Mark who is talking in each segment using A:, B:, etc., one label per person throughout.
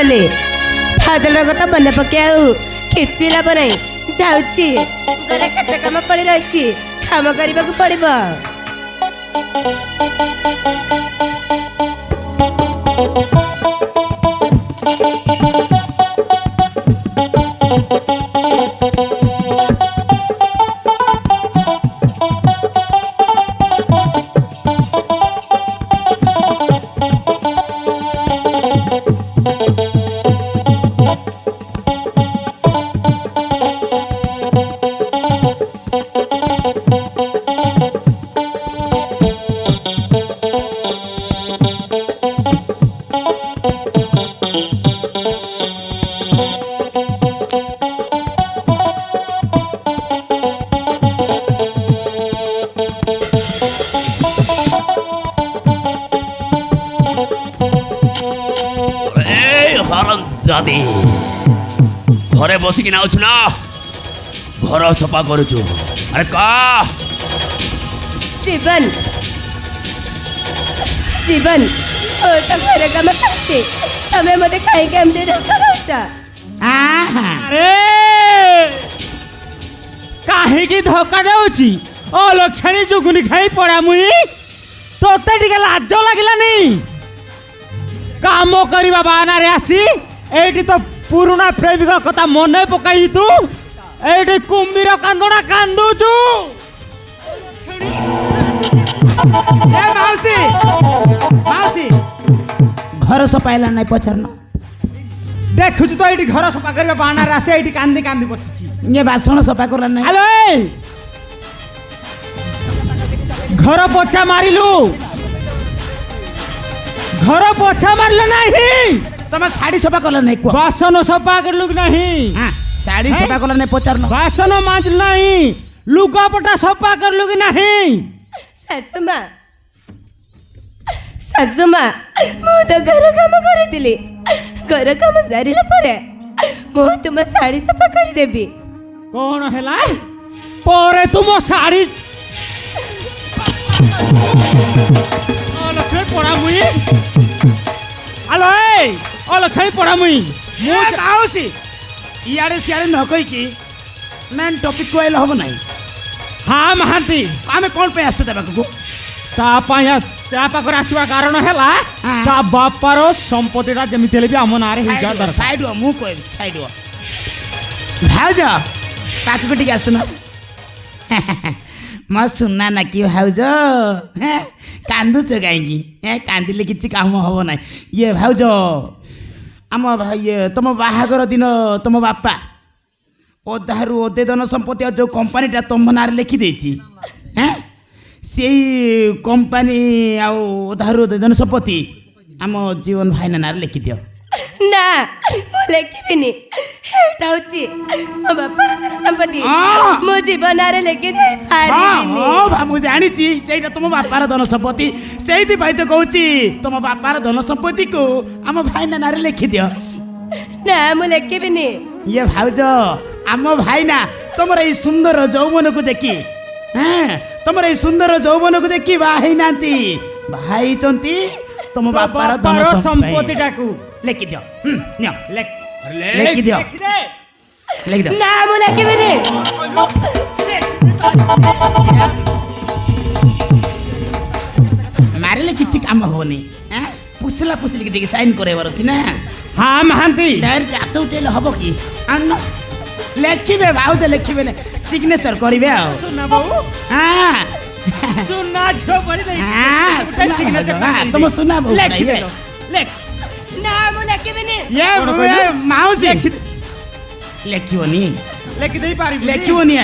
A: ଗଲେ ବାଦଲ କଥା ମନେ ପକେଇ କିଛି ଲାଭ ନାହିଁ। ଯାଉଛି ଘରେ କେତେ କାମ ପଡ଼ି ରହିଛି, କାମ କରିବାକୁ ପଡ଼ିବ।
B: জাতি ঘরে বসিকি নাউছু না, ঘর সফা করুছু। আরে কা
A: জীবন জীবন ও তো ঘরে কাম করছে, তুমি মতে খাইকে এমনি ধোকা দଉଛ।
C: আরে কাহিকি ধোকা দেউছি? ও লক্ষণী জুগুনি খাই পড়া মুই, তোতে টিকে লাজ লাগিলানি? কাম করিবা বাহানারে আসি এইটি তো পুরুনা প্রেমিক কথা মনে পকাই তু এইটি কুম্ভীর কান্দনা কান্দুছু।
D: এ মাউসি মাউসি ঘর সফাইলা নাই পছরন?
C: দেখুଛୁ তো এইটি ঘর সফা করিবা বাহানারে আসি এইটি কান্দি কান্দি বসিছি।
D: ইয়ে বাসন সফা করলা নাই?
C: হ্যালো, ঘর পোছা মারিলু, ঘর পোছা মারল নাহি,
D: তোমার শাড়ি সফা করলা নাই? কুয়া
C: বাসন সফা করলু কি নাহি?
D: হ্যাঁ শাড়ি সফা করলা নাই পছরন?
C: বাসন মাজলু নাহি, লুগাপটা সফা করলু কি নাহি?
A: শাশুমা শাশুমা ମୁଁ ତ ଘର କାମ କରିଥିଲି, ଘର କାମ ସାରିଲା ପରେ ମୁଁ ତୁମ ଶାଢ଼ୀ ସଫା କରିଦେବି।
C: কোন হেলা পরে তুমো শাড়ি অলক্ষে পড়া মুই। হ্যালো, এই অলক্ষে পড়া মুই।
D: এ মাউসি ইয়ারে সিয়ারে ন কইকি মেন টপিক কইলে হব নাই?
C: হ্যাঁ মহান্তি,
D: আমি কোন পে আসছো দেবাকু?
C: তা পাখরে আসবা কারণ হেলা
D: হ্যাঁ।
C: তা বাপার সম্পত্তিটা যেমিতি হেলে বি আম নাঁরে হইযা দরকার।
D: সাইড মু কই সাইড ভাউজ পাখକୁ ଟିକେ ଆସୁନ। ମୋ ସୁନା ନାକି ଭାଉଜ, କାନ୍ଦୁଛ କାହିଁକି? କାନ୍ଦିଲେ କିଛି କାମ ହବ ନାହିଁ। ଇଏ ଭାଉଜ ଆମ ଇଏ ତମ ବାହାଘର ଦିନ ତମ ବାପା ଅଧାରୁ ଅଧେ ଧନ ସମ୍ପତ୍ତି ଆଉ ଯେଉଁ କମ୍ପାନୀଟା ତମ ନାଁରେ ଲେଖିଦେଇଛି, ସେଇ କମ୍ପାନୀ ଆଉ ଅଧାରୁ ଅଧେ ଧନ ସମ୍ପତ୍ତି ଆମ ଜୀବନ ଭାଇନା ନାଁରେ ଲେଖିଦିଅ।
A: ନା ମୁଁ ଲେଖିବିନି, ଏଇଟା ହଉଛି ମୋ ବାପାର ଧନ ସମ୍ପତ୍ତି, ମୋ ଜୀବନରେ ଲେଖି ଦେଇ ପାରିବିନି।
D: ମୁଁ ଜାଣିଛି ସେଇଟା ତମ ବାପାର ଧନ ସମ୍ପତ୍ତି, ସେଇଥିପାଇଁ ତ କହୁଛି ତମ ବାପାର ଧନ ସମ୍ପତ୍ତିକୁ ଆମ ଭାଇନା ନାଁରେ ଲେଖିଦିଅ।
A: ନା ମୁଁ ଲେଖିବିନି।
D: ଇଏ ଭାଉଜ ଆମ ଭାଇନା ତମର ଏଇ ସୁନ୍ଦର ଯୌବନକୁ ଦେଖି, ତମର ଏଇ ସୁନ୍ଦର ଯୌବନକୁ ଦେଖି ବାହା ହେଇନାହାନ୍ତି, ବାହା ହେଇଛନ୍ତି ତମ ବାପାର ଧନ
C: ସମ୍ପତ୍ତିଟାକୁ
D: ଲେଖିଦିଅ। ନିଅ
C: ଲେଖିଦିଅ।
D: ଲେଖିଦିଅ।
A: ନା ମୁଁ ଲେଖିବିନି।
D: ମାରିଲେ କିଛି କାମ ହବନି, ପୁଷିଲା ପୁଷିଲି ଟିକେ ସାଇନ୍ କରେଇବାର ଅଛି ନା।
C: হ্যাঁ মহান্তি,
D: ডাইরেক্ট হাত উঠেলে হব কি? আন্ন লেখিবে ভাউজ, লেখিবে না সিগনেচর করিবে আও।
C: সুনা বউ,
D: হ্যাঁ
C: সুনা ঝিও পড়ি দেই।
D: হ্যাঁ
C: সিগনেচার
D: তুমি সুনা বউ
C: লেখিবে। লেখ।
A: না ମୁଁ ଲେଖିବିନି।
D: মাউসি লেখিবনি?
C: লেখি দেই পারিবি?
D: লেখিবনি?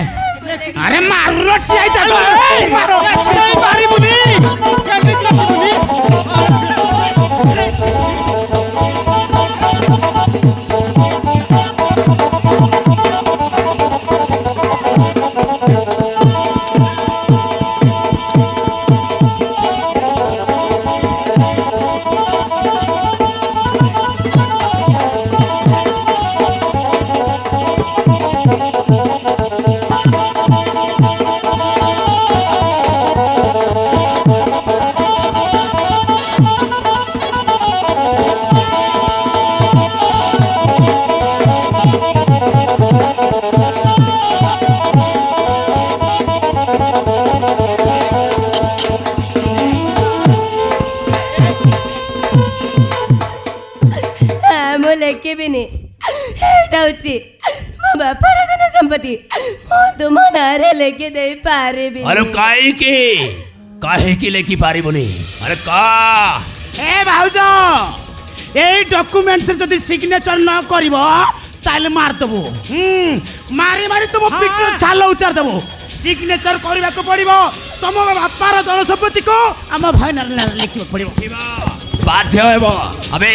D: আরে মারলো চাইতা মারো
C: পারিবনি, কেমিতি লেখিবনি?
A: ମୁଁ ଲେଖିବିନି ଏଇଟା ହଉଛି ମୋ ବାପାର ଧନ ସମ୍ପତ୍ତି ମୁଁ ତୁମ ନାଁରେ ଲେଖି ଦେଇ ପାରିବି
B: ଆରେ କାହିଁକି ଲେଖି ପାରିବୁନି ଆରେ କା
D: ଏ ଭାଉଜ এই ডকুমেন্টস যদি সিগনেচর ন করিব তাহলে মারদেবু মারি মারি তুম পিঠর ছাল উতার দেবু সিগনেচর করিবাকু পড়িব তম বাপার ধন সম্পত্তি কো আম ভাইনার নাম লিখিବାକୁ পড়িব
B: বাধ্য ହେବ আবে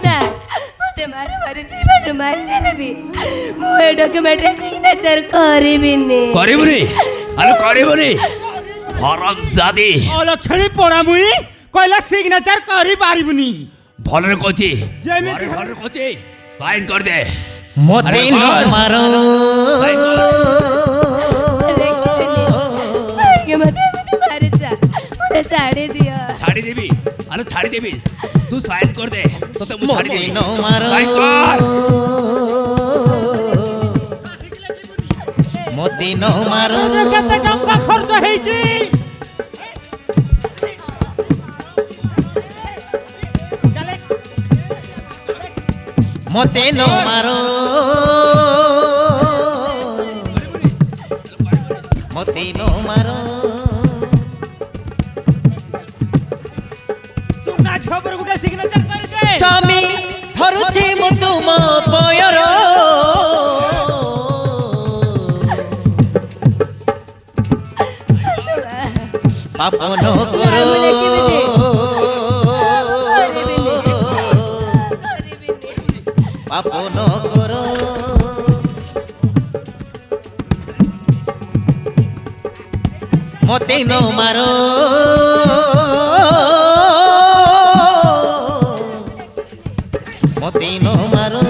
A: ନା ମୋତେ ମାରୁ ମାରୁ ଜୀବନରୁ ମାରିଦେଲେ ବି ମୁଁ ଏ ଡକ୍ୟୁମେଣ୍ଟରେ ସିଗ୍ନେଚର କରିବିନି
B: କରିବୁନି ଆରେ କରିବୁନି ହରାମଜାଦି
C: অলক্ষণী পড়া মুই কইলা সিগনেচার করি পারিবুনি
B: ভলরে কইছি
C: যেମିତି
B: ভলরে কইছি সাইন কর দে
E: মতে ন মারো
A: କାହିଁକି ମୋତେ ଏମିତି ମାରୁଛ ମୋତେ ଛାଡ଼ି ଦିଅ
B: ছাড়ি দিবি আরে ছাড়ি দিবি তুই সাইন কর দে তোতে মু ছাড়ি
E: মতে
B: দিবি
E: ন মারো
B: সাইন কর
E: মতে ন মারো
C: কেতে টঙ্কা খরচ হইছি
E: মতে ন মারো মতে ন মারো
C: সুনা ছবর গুটা সিগনেচার করে দে
E: স্বামী ধরুছি মু তুম পয়র পাপন করো পাপন করো মতে ন মারো মতে ন মারো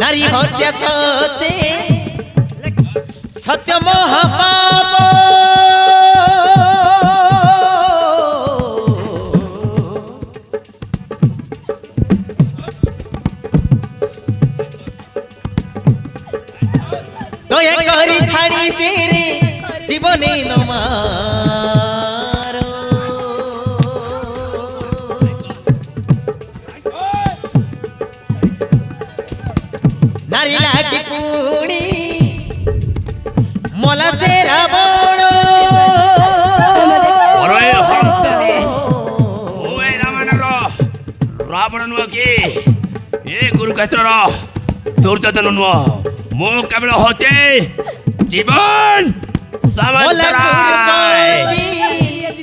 E: নারী হত্যা সতে সত্য মহাপাপ দয়া করি ছাড়ি দে রে জীবনে নমার নারী লাগি পুণি মলা সে রাবণ
B: ওরে হরামজাদি ওই রাবণর রাবণ নুহ কি এ গুরুক্ষেত্রর দুর্যোধন নুহ মু কেবল হচ্ছে জীবন সামন্তরায়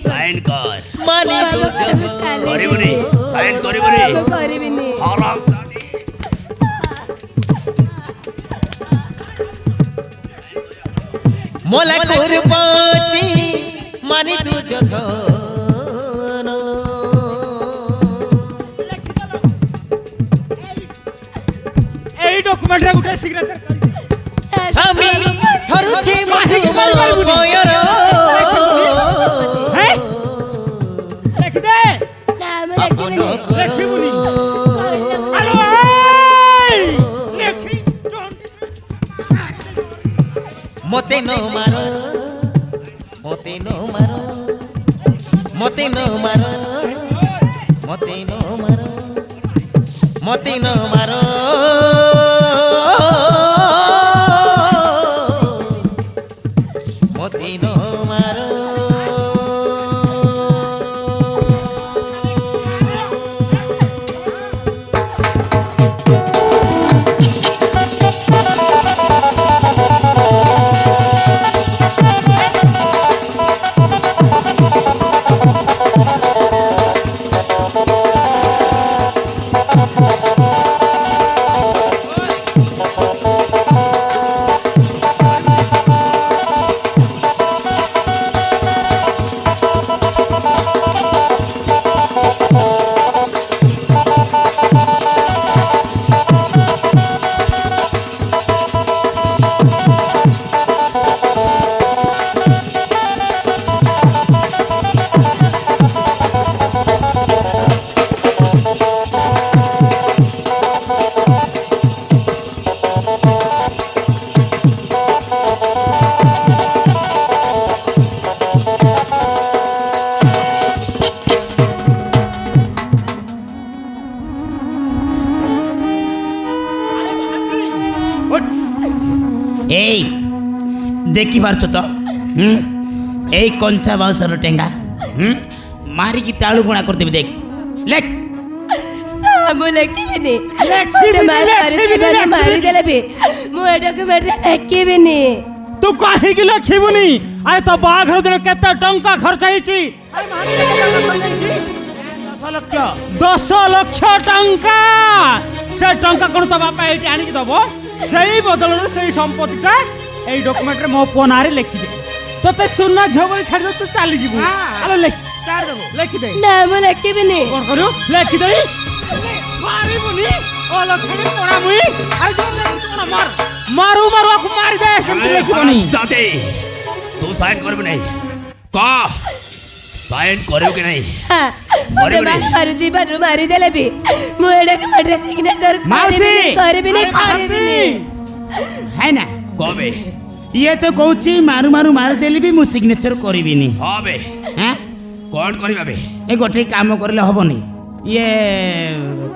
B: সাইন কর
E: মানি দুর্যোধন
B: করিবনি সাইন করিবনি
A: ମୁଁ କରିବିନି
B: হরামজাদি
E: মোলা কুরপতি মানি দুর্যোধন
C: এই ডকুমেন্টরে গুটা সিগনেচার করে দে
E: স্বামী ধরুছি মধু পয়র
C: হ্যাঁ লেখ দে
A: ନା ମୁଁ
E: পাপন
A: ଲେଖିବିନି
C: লেখিবুনি আরে এই লেখি
E: মতে ন মারো মতে ন মারো মতে ন মারো মতে ন মারো মতে ন মারো মতে ন মারো
D: এই ଦେଖିପାରୁଛ ତ ଏଇ କଞ୍ଚା ବାଉଁଶର ଟେଙ୍ଗା ମାରିକି ତାଳୁ ଗୁଣା କରିଦେବି ଦେଖ ଲେଖ
A: ନା ମୁଁ ଲେଖିବିନି
C: ଲେଖିବିନି,
A: ମତେ ମାରିଦେଲେ ବି ମୁଁ ଏ ଡକ୍ୟୁମେଣ୍ଟରେ ଲେଖିବିନି।
C: ତୁ କାହିଁକି ଲେଖିବୁନି? ଆରେ ତୋ ବାହାଘର ଦିନ କେତେ ଟଙ୍କା ଖର୍ଚ୍ଚ ହେଇଛି?
D: 10 ଲକ୍ଷ
C: 10 ଲକ୍ଷ ଟଙ୍କା। ସେ ଟଙ୍କା କଣ ତୋ ବାପା ଏଇଠି ଆଣିକି ଦବ? ସେଇ ବଦଳରେ ସେଇ ସମ୍ପତ୍ତିଟା ଏଇ ଡକ୍ୟୁମେଣ୍ଟରେ ମୋ ପୁଅ ନାଁରେ ଲେଖିଦେ। ତତେ ସୁନା ଝିଅ ବୋଲି ଛାଡ଼ିଦେବୁ, ତୁ ଚାଲିଯିବୁ। ଆଲୋ ଲେଖିଦେ।
A: ନା ମୁଁ ଲେଖିବିନି।
C: କଣ କରିବୁ? ଲେଖିଦେଇ ମାରିବୁନି। ଓ ଲକ୍ଷ୍ମୀ ପଣା ମୁଇ। ଆରେ ଯୋଉ ଲେଖିଛୁ ମାର ମାରୁ ମାରୁ ଆକୁ ମାରିଦେ। ସେମିତି ଲେଖିବନି।
B: जाते तू साइन कर भी नहीं का साइन करो कि नहीं
A: ହଁ, ମତେ ବାହାରୁ ଯିବାରୁ ମାରିଦେଲେ ବି ମୁଁ ଏ ଡକ୍ୟୁମେଣ୍ଟରେ ସିଗ୍ନେଚର
D: ମାଉସୀ!
A: କରିବିନି କରିବିନି।
D: है ना
B: कबे
D: ଇଏ ତ କହୁଛି ମାରୁ ମାରୁ ମାରିଦେଲି ବି ମୁଁ ସିଗ୍ନେଚର କରିବିନି।
B: हाँ बे
D: ହେଁ
B: कौन करिबा बे
D: ଏ ଗୋଟେ କାମ କରିଲେ ହବନି। ଇଏ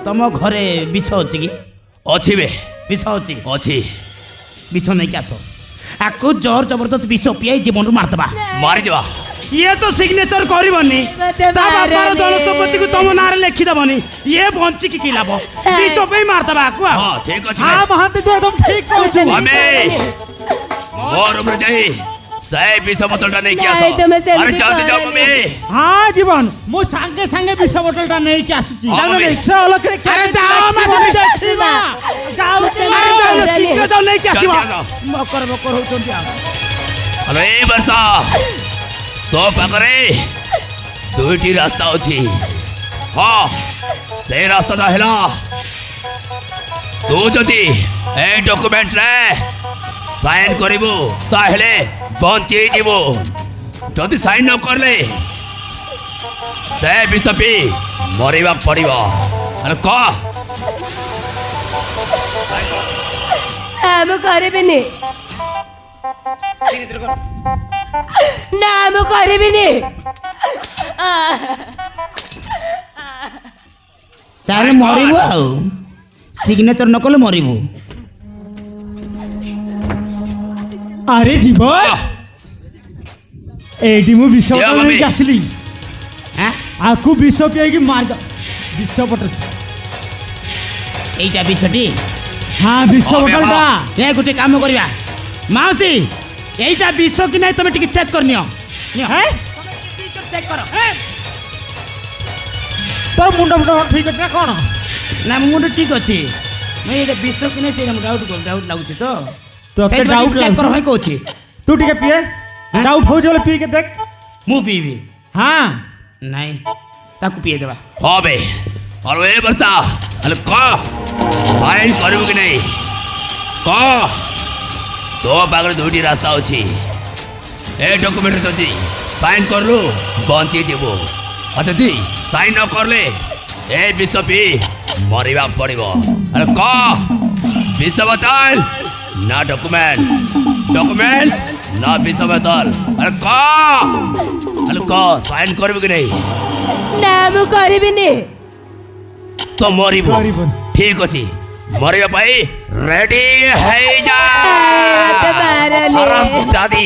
D: ତମ ଘରେ ବିଷ ଅଛି କି?
B: अच्छी बे
D: ବିଷ ଅଛି
B: अच्छी
D: ବିଷ ନେଇକି ଆସ। ଆକୁ ଜୋର ଜବରଦସ୍ତ ବିଷ ପିଆଇ ଜୀବନରୁ ମାରିଦେବା।
B: मारी देवा
D: ଇଏ ତ ସିଗ୍ନେଚର କରିବନି,
A: ମତେ
D: ତା ବାପାର
A: ମାରନି।
D: ଜନସମ୍ପତ୍ତିକୁ ତମ ନାଁରେ ଲେଖିଦେବନି। ଇଏ ବଞ୍ଚିକି କି ଲାଭ? ବିଷ ପାଇଁ ମାରିଦେବା ଆକୁ ଆଉ।
B: हाँ ठीक अच्छी
C: ହଁ ମହାନ୍ତି ତୁ ଏକଦମ ଠିକ କହୁଛୁ।
B: ଆମେ मोर रूम जाई सही विष बोतलटा नहीं किया
A: नहीं, तुम ऐसे
B: अरे
A: भी
B: जल्दी जाओ
A: करो
B: मम्मी
C: ହଁ ଜୀବନ ମୁଁ ସାଙ୍ଗେ ସାଙ୍ଗେ ବିଷ ବୋତଲଟା ନେଇକି ଆସୁଛି।
B: ହଁ, ମମି।
C: ସେ ଅଲକ୍ଷରେ
D: ଆରେ ଯାଅ, ମାସେ
C: ଦେଖିବା। ଯାଉଛି
D: ଆରେ
C: ଯାଅ।
D: ଯାଅ, ଶୀଘ୍ର ଯାଅ ନେଇକି ଆସିବ।
B: ଜଲ୍ଦି ଯାଅ।
D: ମକର ମକର ହଉଛନ୍ତି ଆଉ।
B: हेलो ए वर्षा तो पाखरे दुईटी रास्ता अछि हाँ से रास्ता ता हेला तू जदि ए डॉक्यूमेंट रे साइन करिबो ताहेले बंची जीवो जदि साइन न करले से बिसपी मरिबा पड़िबो अरे का
A: ନା ମୁଁ କରିବିନି। ନା ମୁଁ କରିବିନି।
D: ତାହେଲେ ମରିବୁ ଆଉ ସିଗ୍ନେଚର ନ କଲେ ମରିବୁ।
C: ଆରେ ଜୀବନ ଏଇଠି ମୁଁ ବିଷ
B: ଦିଅ
C: ବୋତଲ
B: ମମି।
C: ନେଇକି ଆସିଲି।
D: ଆଁ?
C: ଆକୁ ବିଷ ପିଆଇକି ମାରିଦ। ବିଷ ବୋତଲ
D: ଏଇଟା ବିଷଟି।
C: ହଁ ବିଷ
B: ହଁ,
C: ବୋତଲଟା।
D: ଏ ଗୋଟେ କାମ କରିବା ମାଉସୀ, এইটা বিষ কি নাই তুমি টিকে চেক করে নিও।
C: হ্যাঁ
D: চেক করো।
C: তোর মুন্ড মুন্ড ঠিক আছে না কোন?
D: না মুন্ড ঠিক আছে, মই এটা বিষ কি নাই সেটা ডাউট লাগুছে তো।
C: তোকে
D: সেইটা
C: ডাউট
D: চেক করো হয় কହୁছি।
C: তু টিকে পিয়ে ডাউট হଉଛି বলে ପିଇକେ দেখ।
D: ମୁଁ ପିଇବି
C: হ্যাঁ
D: ନାଇଁ, ତାକୁ ପିଇ ଦେବା।
B: हाँ बे और ए वर्षा हेलो का साइन करिबो कि नहीं का तो पाखरे दुईटी रास्ता अछि ए डॉक्यूमेंट जदि साइन करलु बंची जीवो अति साइन न करले ए विष पी मरिबा पड़िबो अरे का विष बोतल ना डॉक्यूमेंट्स ना विष बोतल अरे का साइन करिबो कि नहीं
A: ନା ମୁଁ କରିବିନି।
B: तो मरिबो
C: मरिबो।
B: ठीक अछि मरिबा पाई रेडी है जा
A: मते मारनी।
B: आराम शादी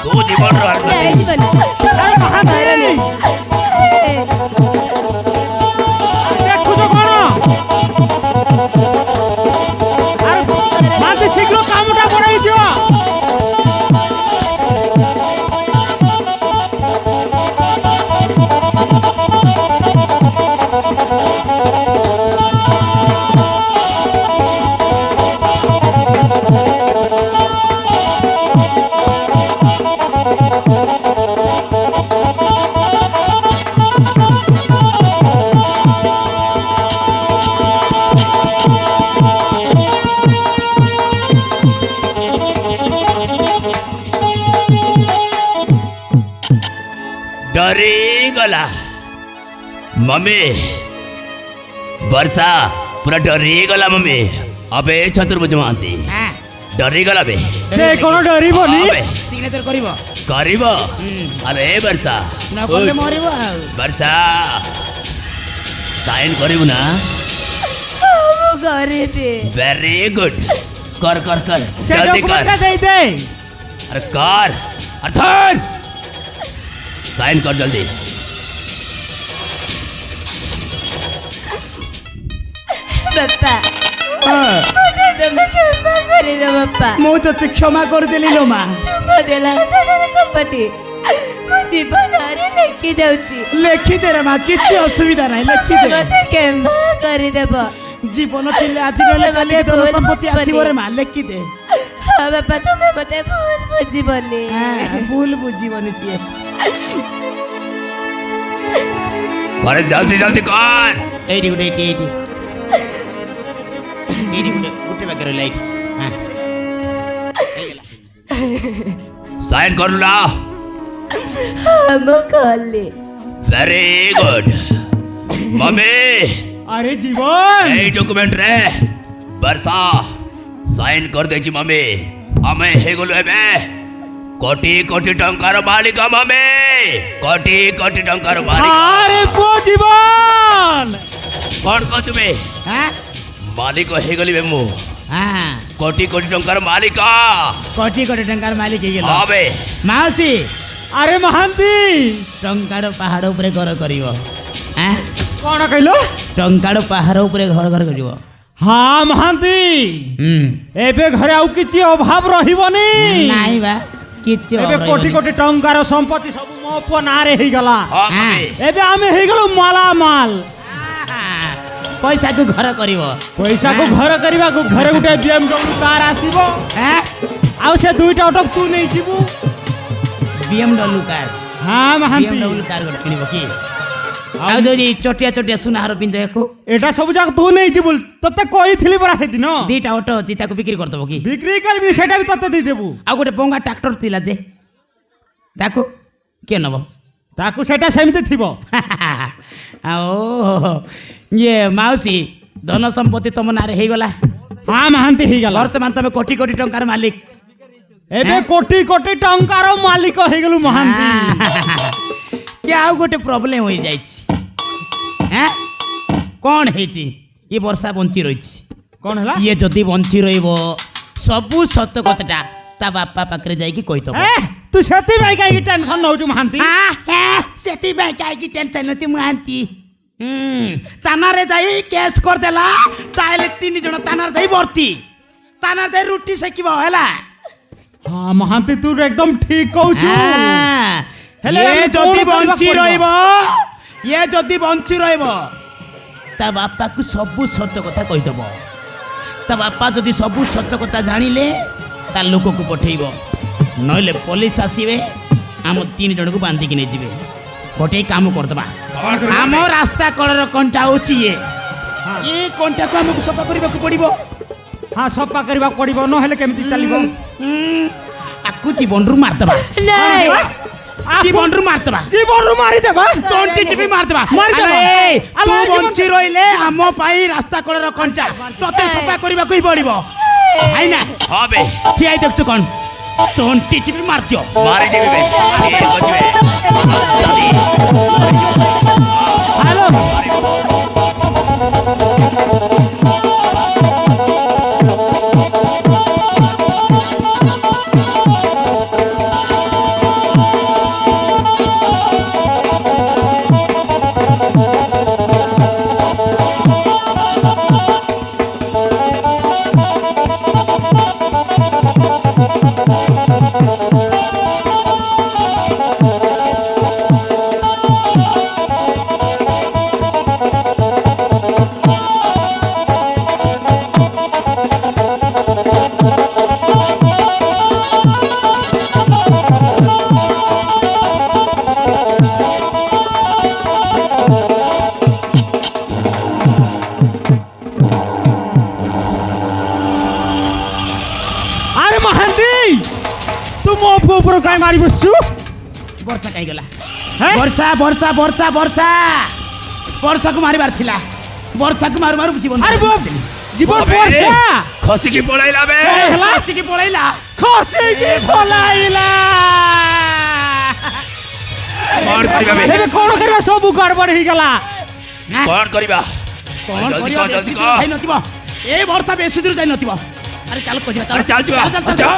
B: तू जीवन रो
A: ନାଇଁ ଯିବନି। ମାରନି।
C: ଦେଖୁଛ କଣ? ଆରେ ମାତେ ଶୀଘ୍ର କାମଟା ବଢାଇ ଦିଅ।
B: डरी गला मम्मी वर्षा पूरा डरी गला मम्मी अबे चतुर्भुज महांती
D: হ্যাঁ
B: डरी गला बे
C: ସେ କଣ ଡରିବନି?
B: अबे
D: সিগনেচর করিব,
B: करिब अरे वर्षा
D: না করলে মরিব ଆଉ।
B: वर्षा साइन करिबु ना
A: ମୁଁ କରିବି।
B: वेरी गुड कर कर कर
C: সে
B: जल्दी कर
C: ডকুমেন্টটা দেই দে
B: अरे कर अरे धर साइन कर जल्दी
A: ବାପା
D: ହଁ,
A: ତମେ କ୍ଷମା କରିଦ ବାପା
D: ମୁଁ ତତେ କ୍ଷମା କରିଦେଲି ଲୋ ମା।
A: ମୋ ଦେଲା ସମ୍ପତ୍ତି ମୋ ଜୀବନରେ ଲେଖି ଯାଉଛି
D: ଲେଖିଦେ ମା, କିଛି ଅସୁବିଧା ନାହିଁ, ଲେଖିଦେ।
A: ମତେ କ୍ଷମା କରିଦେବ
D: ଜୀବନ ଥିଲେ ଆଜି ନହେଲେ କାଲି ଧନ ସମ୍ପତ୍ତି ଆସିବ ରେ ମା, ଲେଖିଦେ।
A: ହଁ ବାପା ତମେ ମତେ ଭୁଲ ବୁଝିବନି
D: ହଁ, ଭୁଲ ବୁଝିବନି ସିଏ।
B: अरे जल्दी जल्दी कर
D: ଏଇଠି ଗୋଟେ ଏଇଠି ଗୋଟେ ଗୋଟେ ବାଗରେ ଲାଇଟ୍। ହଁ, ହେଇଗଲା।
B: साइन कर ला
A: ହଁ ମୁଁ କଲି
B: वेरी गुड मम्मी
C: আরে জীবন
B: এই ডকুমেন্ট রে বর্ষা সাইন করে দেছি মম্মি আমি হেগুলো এবে কোটি কোটি টঙ্কার মালিক মম্মি কোটি কোটি টঙ্কার মালিক
C: আরে বো জীবন
B: কোন কো তুমি
D: হ্যাঁ
B: মালিক হেগলি বে মু
D: হ্যাঁ,
B: কোটি কোটি টঙ্কার মালিক
D: কোটি কোটি ଟଙ୍କାର ମାଲିକ ହେଇଗଲ।
B: হবে
D: ମାଉସୀ
C: আরে মহান্তি
D: ଟଙ୍କାର ପାହାଡ଼ ଉପରେ ଘର କରିବ। হ্যাঁ,
C: কোন কইলো
D: ଟଙ୍କାର ପାହାଡ଼ ଉପରେ ଘର ଘର କରିବ।
C: হ্যাঁ মহান্তি
D: ହୁଁ,
C: এবে ঘরে আউ কিছু অভাব রহিবনি
D: ନାଇଁ ବା କିଛି
C: এবে
D: ଅଭାବ
C: কোটি
D: ରହିବନି।
C: কোটি টঙ্কার সম্পত্তি সব মো পুଅ নারে হইগলা
B: হ্যাঁ মম্মি
C: এবে আমি হইগলু মালামাল
D: আহ, ପଇସାକୁ ଘର କରିବ।
C: পয়সা কো ঘর করিবাকু ঘরে গুটে বিএমডব্লিউ কার আসিব
D: হ্যাঁ,
C: আউ সে দুইটা অটো তু নেই যিবু
D: BMW কার,
C: হ্যাঁ মহান্তি
D: BMW কার ଗୋଟେ କିଣିବ କି? ଆଉ ଯଦି ଚଟିଆ ଚଟିଆ ସୁନାହାର ପିନ୍ଧକୁ
C: এটা সব যাক তু নেই যিবু ততে কইছিলি পরা সেদিন
D: ଦିଟା ଅଟୋ ଅଛି, ତାକୁ ବିକ୍ରି କରିଦେବ କି?
C: বিক্রি করবি সেটা বি ততে দেই দেবু
D: ଆଉ ଗୋଟେ ଭଙ୍ଗା ଟ୍ରାକ୍ଟର ଥିଲା ଯେ, ତାକୁ କିଏ ନେବ?
C: তাকু সেটা সেমতি থিব
D: ଆଉ ଇଏ ମାଉସୀ ଧନ ସମ୍ପତ୍ତି ତମ ନାଁରେ ହେଇଗଲା।
C: হ্যাঁ মহান্তি হইগলা
D: ବର୍ତ୍ତମାନ ତମେ କୋଟି କୋଟି ଟଙ୍କାର ମାଲିକ।
C: এবে কোটি কোটি টঙ্কার মালিক হইগলু মহান্তি
D: କି ଆଉ ଗୋଟେ ପ୍ରୋବ୍ଲେମ୍ ହୋଇଯାଇଛି। হ্যাঁ, କ'ଣ ହେଇଛି? ଇଏ ବର୍ଷା ବଞ୍ଚି ରହିଛି।
C: কোন হলা
D: ଇଏ ଯଦି ବଞ୍ଚି ରହିବ ସବୁ ସତ କଥାଟା ତା ବାପା ପାଖରେ ଯାଇକି କହିଦେବ।
C: তু সেতি ভাই কাই টেনশন নউছু মহান্তি
D: ସେଥିପାଇଁ କାହିଁକି ଟେନସନ୍ ଅଛି ମହାନ୍ତି? ତାନାରେ ଯାଇ କେସ୍ କରିଦେଲା, ତାହେଲେ 3 ଜଣ ତାନାରେ ଯାଇ ଭର୍ତ୍ତି, ତାନାରେ ଯାଇ ରୁଟି ସେକିବ ହେଲା।
C: হ্যাঁ মহান্তি তু একদম ঠিক কউছু ହେଲେ
D: ଇଏ
C: ଆମେ
D: ଯଦି
C: କ'ଣ
D: ବଞ୍ଚି
C: କରିବାକୁ
D: ରହିବ, ଇଏ ଯଦି ବଞ୍ଚି ରହିବ ତା ବାପାକୁ ସବୁ ସତ କଥା କହିଦେବ। ତା ବାପା ଯଦି ସବୁ ସତ କଥା ଜାଣିଲେ ତା ଲୋକକୁ ପଠେଇବ, ନହେଲେ ପୋଲିସ ଆସିବେ, ଆମ 3 ଜଣକୁ ବାନ୍ଧିକି ନେଇଯିବେ। ଗୋଟେ କାମ କରିଦେବା, ଆମ ରାସ୍ତା କଡ଼ର କଣ୍ଟା ହେଉଛି ଇଏ, ଏ କଣ୍ଟାକୁ ଆମକୁ ସଫା କରିବାକୁ ପଡ଼ିବ।
C: হ্যাঁ সফা করিবা পড়িব নহলে কেমতি চালিব
D: ଆକୁ ଜୀବନରୁ ମାରିଦେବା,
A: ନାଇଁ
D: ଜୀବନରୁ ମାରିଦେବା,
C: জীবনরু মারি দেবা
D: ତଣ୍ଟି ଚିପି ମାରିଦେବା।
C: ମାରିଦେବା।
D: ଆରେ, ତୁ
C: ଆରେ,
D: ବଞ୍ଚି ରହିଲେ ଆମ ପାଇଁ ରାସ୍ତା କଡ଼ର କଣ୍ଟା ତତେ ସଫା କରିବାକୁ ହିଁ ପଡ଼ିବ। ଭାଇନା
B: হবে
D: ଠିଆ ହେଇ ଦେଖୁଛୁ କ'ଣ? ତଣ୍ଟି ଚିପି ମାରିଦିଅ।
B: মারি দেবে বে ঠিক আছে জলদি
C: হ্যালো আরে মহান্তি তু মো উপর কাই মারি বসছু
D: ବର୍ଷା କାହିଁ ଗଲା?
C: হ্যাঁ
D: ବର୍ଷା ବର୍ଷା ବର୍ଷା ବର୍ଷା ବର୍ଷାକୁ ମାରିବାର ଥିଲା, ବର୍ଷାକୁ ମାରୁ ମାରୁ ଜୀବନ
C: আরে বাপ জীবন পড়ছা
B: খসি কি পড়াইলা বে
C: হেলা
D: ଆସିକି ପଳେଇଲା।
C: খসে কি পলাইলা
B: কোন করিবা বে
C: এবে কোন করিবা সব গড়বড় হই গলা
B: কোন করিবা
D: କ'ଣ
B: জলদি
D: କରିବ?
B: কর
D: ବେଶୀ
B: জলদি
D: ଦୂର
B: কর
D: ଯାଇନଥିବ, ଏ ବର୍ଷା ବେଶୀ ଦୂର ଯାଇନଥିବ। ଆରେ ଚାଲ ଚାଲ
B: ଆରେ ଚାଲ ଯିବା
D: ଚାଲ, ଚାଲ, ଚାଲ।
B: ଚାଲ